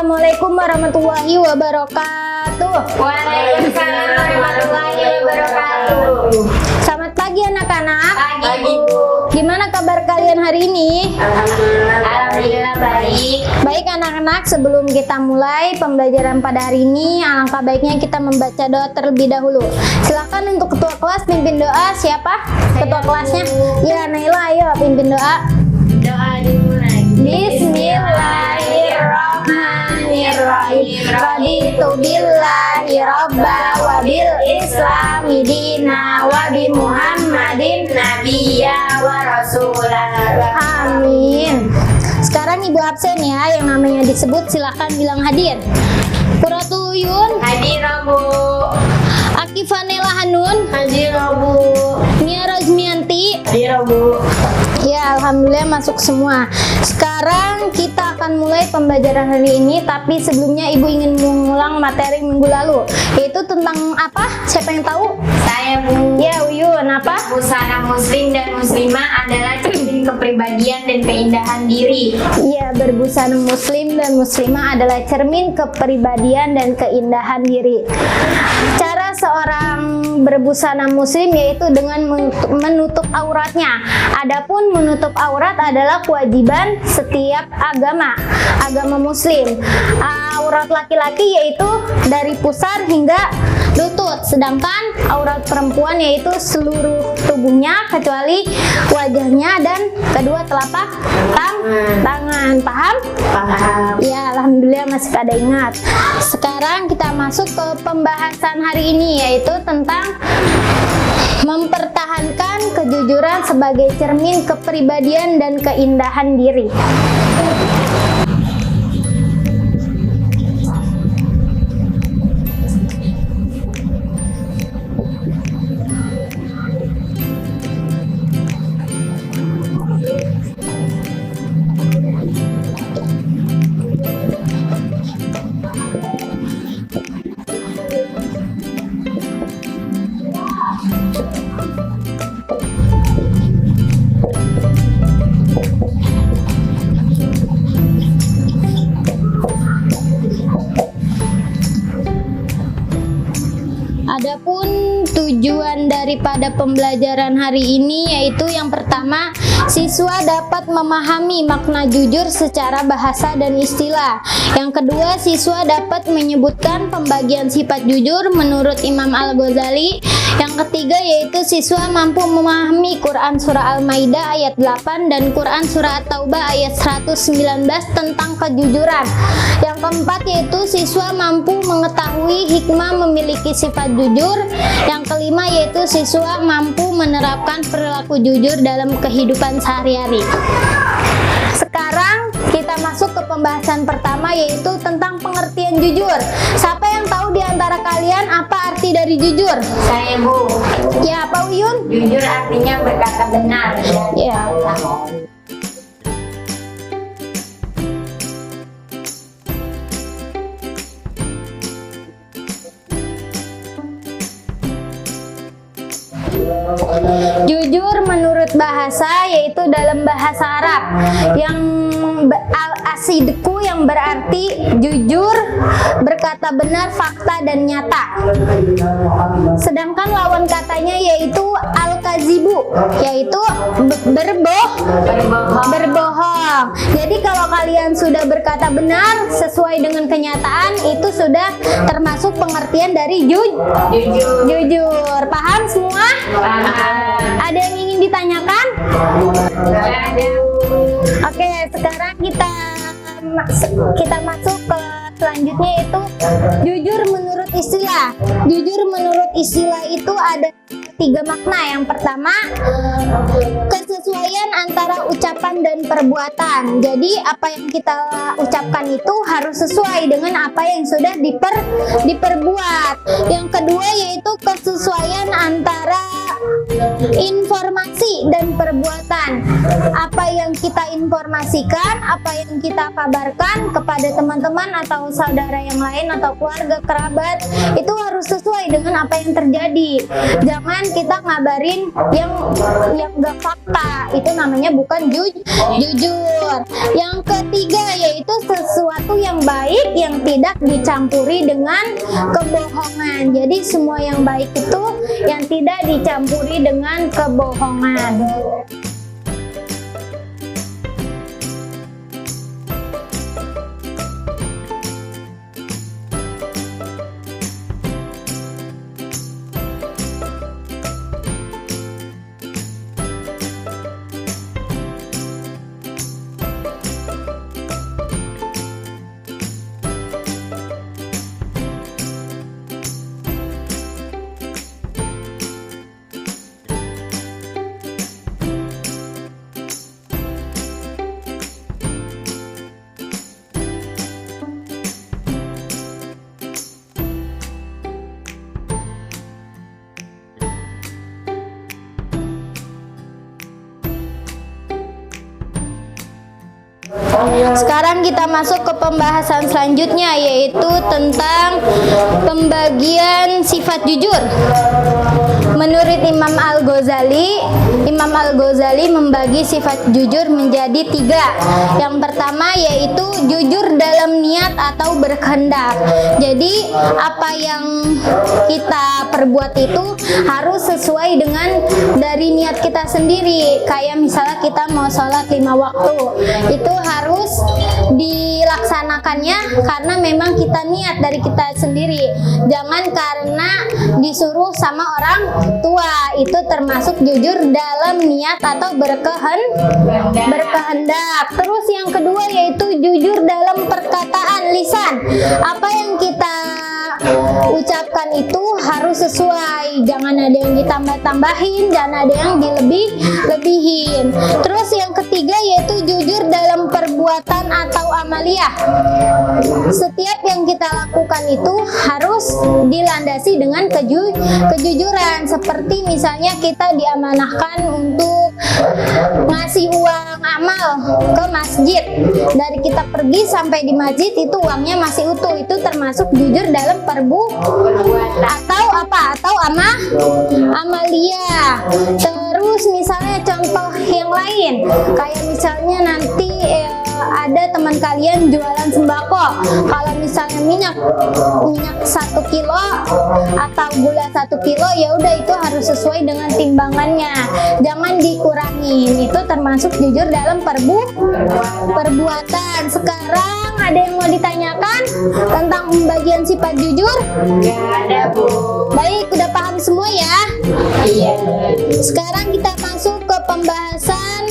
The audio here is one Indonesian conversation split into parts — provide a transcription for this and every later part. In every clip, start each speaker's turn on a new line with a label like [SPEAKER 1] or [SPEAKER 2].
[SPEAKER 1] Assalamualaikum warahmatullahi wabarakatuh.
[SPEAKER 2] Waalaikumsalam warahmatullahi wabarakatuh.
[SPEAKER 1] Selamat pagi anak-anak.
[SPEAKER 2] Pagi, Bu.
[SPEAKER 1] Gimana kabar kalian hari ini?
[SPEAKER 2] Alhamdulillah baik.
[SPEAKER 1] Baik anak-anak, sebelum kita mulai pembelajaran pada hari ini, alangkah baiknya kita membaca doa terlebih dahulu. Silakan untuk ketua kelas pimpin doa. Siapa ketua kelasnya? Ya, Naila, ayo pimpin doa.
[SPEAKER 2] Doa dimulai.
[SPEAKER 1] Bismillahirrahmanirrahim. Raditu billahi robba wa bil islami dina wa bi Muhammadin nabiyya wa rasulah. Amin. Sekarang ibu absen ya, yang namanya disebut silakan bilang hadir. Puratuyun,
[SPEAKER 2] Hadir, Bu.
[SPEAKER 1] Akifanela Hanun,
[SPEAKER 2] Hadir, Bu.
[SPEAKER 1] Nia Rozmianti.
[SPEAKER 2] Hadir, Bu.
[SPEAKER 1] Ya, alhamdulillah masuk semua. Sekarang kita akan mulai pembelajaran hari ini, tapi sebelumnya ibu ingin mengulang materi minggu lalu, yaitu tentang apa? Siapa yang tahu?
[SPEAKER 2] Saya, Bu.
[SPEAKER 1] Ya, Uyun, apa?
[SPEAKER 2] Busana muslim dan muslimah adalah cermin kepribadian dan keindahan diri.
[SPEAKER 1] Iya, berbusana muslim dan muslimah adalah cermin kepribadian dan keindahan diri. Cara seorang berbusana muslim yaitu dengan menutup auratnya. Adapun menutup aurat adalah kewajiban setiap agama muslim. Aurat laki-laki yaitu dari pusar hingga lutut, sedangkan aurat perempuan yaitu seluruh tubuhnya kecuali wajahnya dan kedua telapak tangan. Paham?
[SPEAKER 2] Paham.
[SPEAKER 1] Ya, alhamdulillah masih pada ingat. Sekarang kita masuk ke pembahasan hari ini, yaitu tentang mempertahankan kejujuran sebagai cermin kepribadian dan keindahan diri. Adapun tujuan daripada pembelajaran hari ini yaitu yang pertama, siswa dapat memahami makna jujur secara bahasa dan istilah. Yang kedua, siswa dapat menyebutkan pembagian sifat jujur menurut Imam Al-Ghazali. Yang ketiga yaitu siswa mampu memahami Quran Surah Al-Maidah ayat 8 dan Quran Surah At-Taubah ayat 119 tentang kejujuran. Yang keempat yaitu siswa mampu mengetahui hikmah memiliki sifat jujur. Yang kelima yaitu siswa mampu menerapkan perilaku jujur dalam kehidupan sehari-hari. Sekarang kita masuk ke pembahasan pertama yaitu tentang pengertian jujur. Siapa yang tahu di antara kalian apa arti dari jujur?
[SPEAKER 2] Saya, Bu.
[SPEAKER 1] Ya, Pak Uyun?
[SPEAKER 2] Jujur artinya berkata benar.
[SPEAKER 1] Ya. Jujur menurut bahasa yaitu dalam bahasa Arab yang al-asidku yang berarti jujur, berkata benar, fakta dan nyata. Sedangkan lawan katanya yaitu al-kazibu, yaitu berbohong. Jadi kalau kalian sudah berkata benar sesuai dengan kenyataan, itu sudah termasuk pengertian dari jujur. Paham semua?
[SPEAKER 2] Paham.
[SPEAKER 1] Ada yang ingin ditanyakan?
[SPEAKER 2] Ada.
[SPEAKER 1] Oke, sekarang kita masuk ke selanjutnya yaitu jujur menurut istilah. Jujur menurut istilah itu ada 3 makna. Yang pertama, kesesuaian antara ucapan dan perbuatan. Jadi apa yang kita ucapkan itu harus sesuai dengan apa yang sudah diperbuat. Yang kedua yaitu kesesuaian antara informasi dan perbuatan. apa yang kita informasikan, apa yang kita kabarkan kepada teman-teman atau saudara yang lain atau keluarga kerabat itu harus sesuai dengan apa yang terjadi. Jangan kita ngabarin yang gak fakta, itu namanya bukan jujur. Yang ketiga yaitu sesuatu yang baik yang tidak dicampuri dengan kebohongan. Jadi semua yang baik itu yang tidak dicampuri dengan kebohongan. Sekarang kita masuk ke pembahasan selanjutnya, yaitu tentang pembagian sifat jujur. Menurut Imam Al-Ghazali membagi sifat jujur menjadi 3. Yang pertama yaitu jujur dalam niat atau berkehendak. Jadi apa yang kita perbuat itu harus sesuai dengan dari niat kita sendiri. Kayak misalnya kita mau sholat 5 waktu, itu harus dilaksanakannya karena memang kita niat dari kita sendiri. Jangan karena disuruh sama orang tua, itu termasuk jujur dalam niat atau berkehendak. Terus yang kedua yaitu jujur dalam perkataan lisan. Apa yang kita ucapkan itu harus sesuai, jangan ada yang ditambah-tambahin, jangan ada yang dilebih-lebihin. Terus yang ketiga yaitu jujur dalam perbuatan atau amaliyah. Setiap yang kita lakukan itu harus dilandasi dengan kejujuran. Seperti misalnya kita diamanahkan untuk ngasih uang amal ke masjid, dari kita pergi sampai di masjid itu uangnya masih utuh, itu termasuk jujur dalam perbuatan atau amalia. Terus misalnya contoh yang lain, kayak misalnya nanti ada teman kalian jualan sembako, kalau misalnya minyak 1 kilo atau gula 1 kilo, ya udah itu harus sesuai dengan timbangannya, jangan dikurangin. Itu termasuk jujur dalam perbuatan. Sekarang ada yang mau ditanyakan tentang pembagian sifat jujur?
[SPEAKER 2] Nggak ada, Bu.
[SPEAKER 1] Baik, udah paham semua ya?
[SPEAKER 2] Iya.
[SPEAKER 1] Sekarang kita masuk ke pembahasan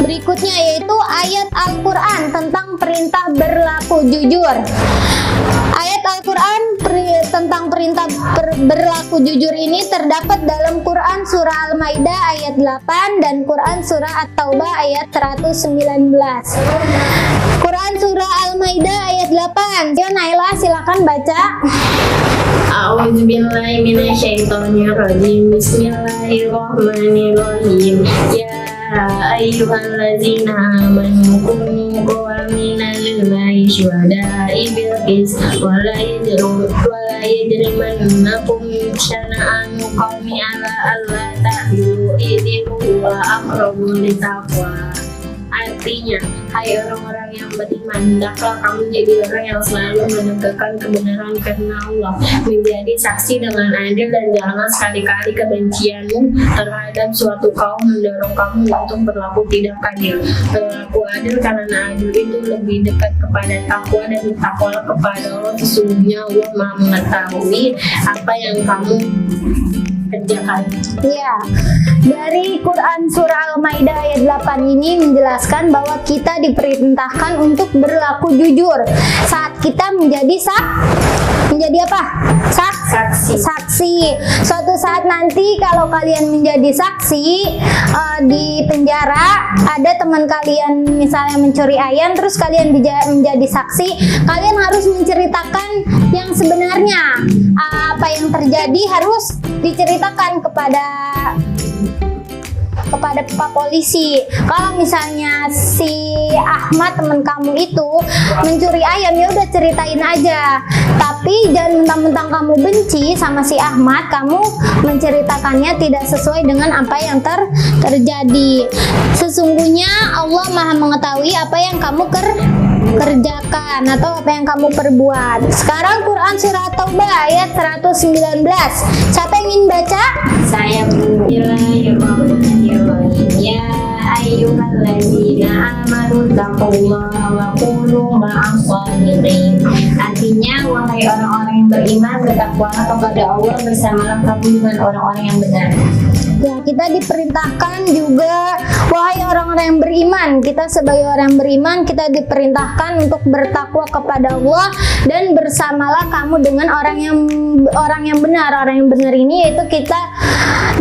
[SPEAKER 1] berikutnya, yaitu ayat Al-Quran tentang perintah berlaku jujur. Ayat Al-Quran tentang perintah berlaku jujur ini terdapat dalam Quran Surah Al-Maidah ayat 8 dan Quran Surah At-Taubah ayat 119. Quran Surah Al-Maidah ayat 8. Ya Naila, silakan baca.
[SPEAKER 2] A'udzubillahi minasyaitonirrajim. Bismillahirrahmanirrahim. Ya ayyuhallazina amanu kunu qawaminal lillahi syuhada'i bil qist wa la yajrimannakum syana'anu qaumi ala alla ta'dilu idilu wa aqrabu litaqwa. Artinya, hai orang-orang yang beriman, hendaklah kamu jadi orang yang selalu menegakkan kebenaran karena Allah, menjadi saksi dengan adil, dan jangan sekali-kali kebencianmu terhadap suatu kaum mendorong kamu untuk berlaku tidak adil. Berlaku adil karena adil itu lebih dekat kepada takwa, dan takwa kepada Allah. Sesungguhnya Allah Maha mengetahui apa yang kamu kerjakan.
[SPEAKER 1] Ya, dari Quran Surah Al-Maidah ayat 8 ini menjelaskan bahwa kita diperintahkan untuk berlaku jujur saat kita menjadi apa? Saksi. Suatu saat nanti kalau kalian menjadi saksi di penjara, ada teman kalian misalnya mencuri ayam, terus kalian menjadi saksi, kalian harus menceritakan yang sebenarnya. Apa yang terjadi harus diceritakan kepada kepada Pak Polisi. Kalau misalnya si Ahmad teman kamu itu mencuri ayam, ya udah ceritain aja. Tapi jangan mentang-mentang kamu benci sama si Ahmad, kamu menceritakannya tidak sesuai dengan apa yang terjadi. Sesungguhnya Allah Maha mengetahui apa yang kamu kerjakan atau apa yang kamu perbuat. Sekarang Quran Surah Taubah ayat 119. Siapa yang ingin baca?
[SPEAKER 2] Saya Bismillahirrahmanirrahim. Ya ayyuhalladzina amanu taqullaha wa qulu ma'as shadiqin. Artinya, wahai orang-orang yang beriman, bertakwalah kepada Allah bersamalah kamu dengan orang-orang yang benar.
[SPEAKER 1] Ya, kita diperintahkan juga, wahai orang-orang yang beriman, kita sebagai orang yang beriman, kita diperintahkan untuk bertakwa kepada Allah dan bersamalah kamu dengan orang yang benar. Orang yang benar ini yaitu kita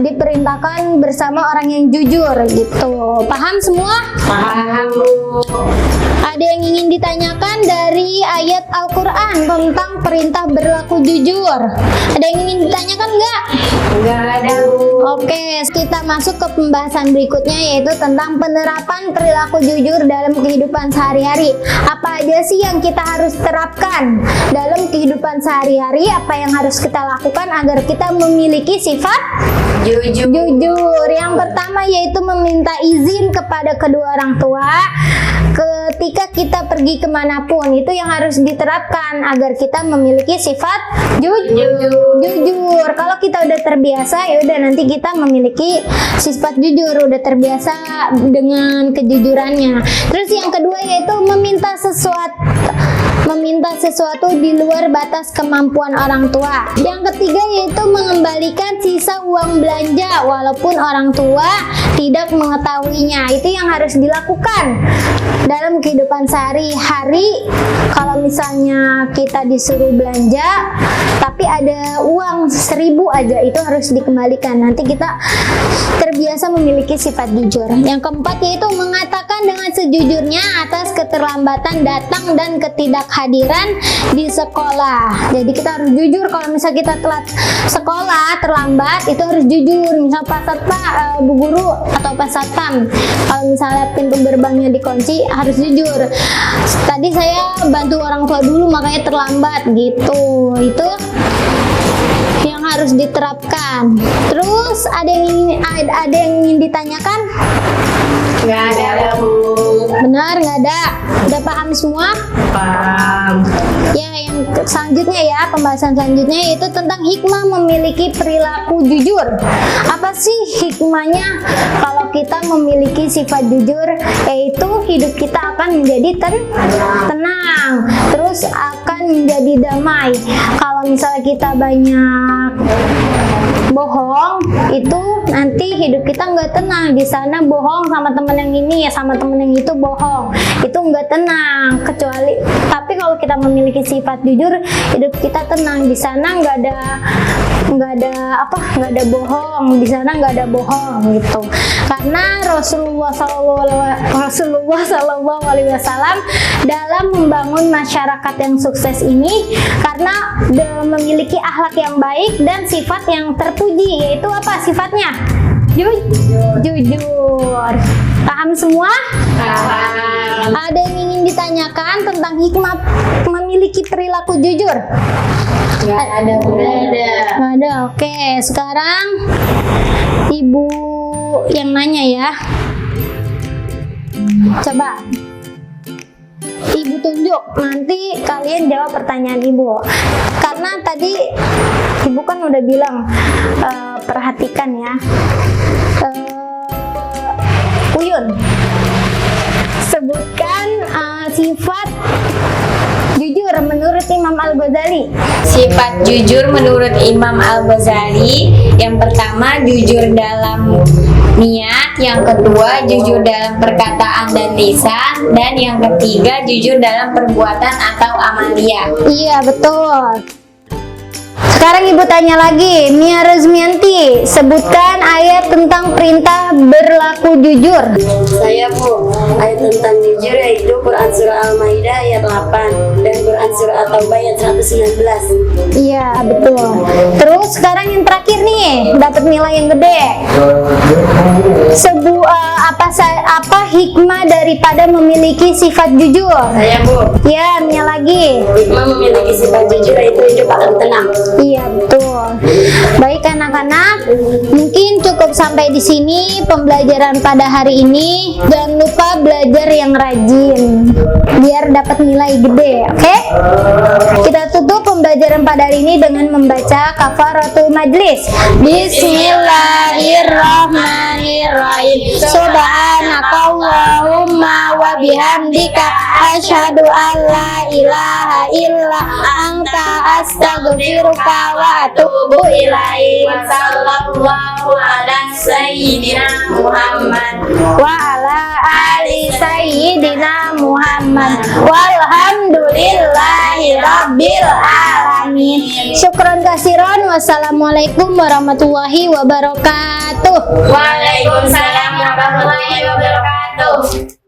[SPEAKER 1] diperintahkan bersama orang yang jujur gitu. Paham semua?
[SPEAKER 2] Paham.
[SPEAKER 1] Ada yang ingin ditanyakan dari ayat Al-Quran tentang perintah berlaku jujur? Ada yang ingin ditanyakan nggak?
[SPEAKER 2] Enggak ada, Bu.
[SPEAKER 1] Oke, kita masuk ke pembahasan berikutnya, yaitu tentang penerapan perilaku jujur dalam kehidupan sehari-hari. Apa aja sih yang kita harus terapkan dalam kehidupan sehari-hari? Apa yang harus kita lakukan agar kita memiliki sifat jujur? Yang pertama yaitu meminta izin kepada kedua orang tua ketika kita pergi kemanapun. Itu yang harus diterapkan agar kita memiliki sifat jujur. Kalau kita udah terbiasa, ya udah nanti kita memiliki sifat jujur, udah terbiasa dengan kejujurannya. Terus yang kedua yaitu meminta sesuatu di luar batas kemampuan orang tua. Yang ketiga yaitu mengembalikan sisa uang belanja walaupun orang tua tidak mengetahuinya. Itu yang harus dilakukan dalam kehidupan sehari-hari. Kalau misalnya kita disuruh belanja tapi ada uang 1.000 aja, itu harus dikembalikan. Nanti kita terbiasa memiliki sifat jujur. Yang keempat yaitu mengatakan dengan sejujurnya atas keterlambatan datang dan ketidakhadiran di sekolah. Jadi kita harus jujur. Kalau misalnya kita telat sekolah, terlambat, itu harus jujur. Misal Bu Guru atau Pak Satpam, kalau misalnya pintu gerbangnya dikunci, harus jujur. Tadi saya bantu orang tua dulu makanya terlambat gitu. Itu yang harus diterapkan. Terus ada yang ingin ditanyakan?
[SPEAKER 2] Nggak ada, Bu.
[SPEAKER 1] Benar, nggak ada. Udah paham semua?
[SPEAKER 2] Paham.
[SPEAKER 1] Ya, yang selanjutnya ya, pembahasan selanjutnya yaitu tentang hikmah memiliki perilaku jujur. Apa sih hikmahnya kalau kita memiliki sifat jujur? Yaitu hidup kita akan menjadi tenang, terus akan menjadi damai. Kalau misalnya kita banyak bohong, itu nanti hidup kita nggak tenang. Di sana bohong sama temen yang ini, ya sama temen yang itu bohong, itu nggak tenang. Tapi kalau kita memiliki sifat jujur, hidup kita tenang. Di sana nggak ada bohong. Di sana nggak ada bohong gitu. Karena Rasulullah Sallallahu Alaihi Wasallam dalam membangun masyarakat yang sukses ini karena memiliki akhlak yang baik dan sifat yang terpuji, yaitu apa sifatnya? Jujur. Paham semua?
[SPEAKER 2] Paham.
[SPEAKER 1] Ada yang ingin ditanyakan tentang hikmah memiliki perilaku jujur?
[SPEAKER 2] Nggak ada, Bu.
[SPEAKER 1] Nggak ada. Oke, sekarang Ibu yang nanya ya. Coba Ibu tunjuk, nanti kalian jawab pertanyaan Ibu. Karena tadi Ibu kan udah bilang perhatikan ya. Uyun, sebutkan sifat jujur menurut Imam Al-Ghazali.
[SPEAKER 2] Sifat jujur menurut Imam Al-Ghazali, yang pertama jujur dalam niat, yang kedua jujur dalam perkataan dan lisan, dan yang ketiga jujur dalam perbuatan atau amalia.
[SPEAKER 1] Iya, betul. Sekarang Ibu tanya lagi, Mia Rezmianti, sebutkan ayat tentang perintah berlaku jujur.
[SPEAKER 3] Saya Bu, ayat tentang jujur yaitu Quran Surah Al-Maidah ayat 8 dan Quran Surah At-Taubah ayat 119.
[SPEAKER 1] Iya, betul. Terus sekarang yang terakhir nih, dapat nilai yang gede. Apa hikmah daripada memiliki sifat jujur?
[SPEAKER 3] Saya Bu,
[SPEAKER 1] Ya, Mia lagi.
[SPEAKER 3] hikmah memiliki sifat jujur yaitu hidup akan tenang.
[SPEAKER 1] Iya, betul. Baik anak-anak, mungkin cukup sampai di sini pembelajaran pada hari ini. Jangan lupa belajar yang rajin biar dapat nilai gede, oke? Kita tutup pembelajaran pada hari ini dengan membaca kafaratul majlis. Bismillahirrahmanirrahim. Subhanakallahumma wa bihamdika asyhadu an la ilaha illa anta astaghfiruka wa atubu ilaik.
[SPEAKER 2] Sallallahu ala sayyidina Muhammad.
[SPEAKER 1] Wa ala ali sayyidina Muhammad walhamdulillahi rabbil alamin. Syukran kasiran. Wassalamualaikum warahmatullahi wabarakatuh.
[SPEAKER 2] Waalaikumsalam warahmatullahi wabarakatuh.